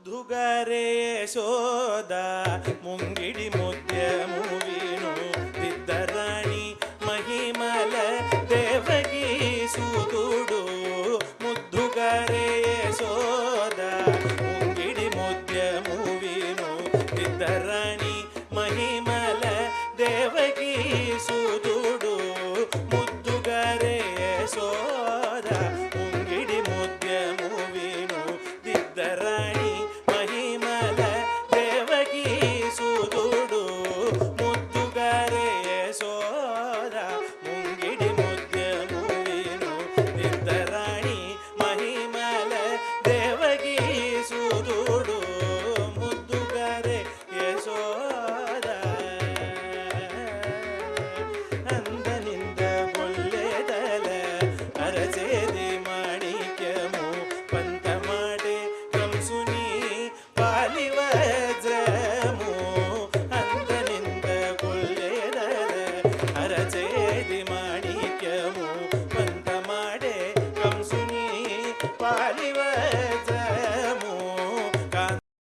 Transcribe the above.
ದುಗರೆ Yashoda ಮುಂಗಿಡಿ ಮುದ್ಯಮು ವೀಣು ವಿದ್ದರಾಣಿ ಮಹಿಮಲ ದೇವಗಿ ಸುದುಡು ಮುದ್ದುಗರೆ Yashoda ಮುಂಗಿಡಿ ಮುದ್ಯಮು ವೀಣು ವಿದ್ದರಾಣಿ ಮಹಿಮಲ ದೇವಗಿ ಸುದುಡು ಮುದ್ದುಗರೆ Yashoda ಮುಂಗಿಡಿ ಮುದ್ಯಮು ವೀಣು ವಿದ್ದರಾಣಿ ಪಾಲಿವ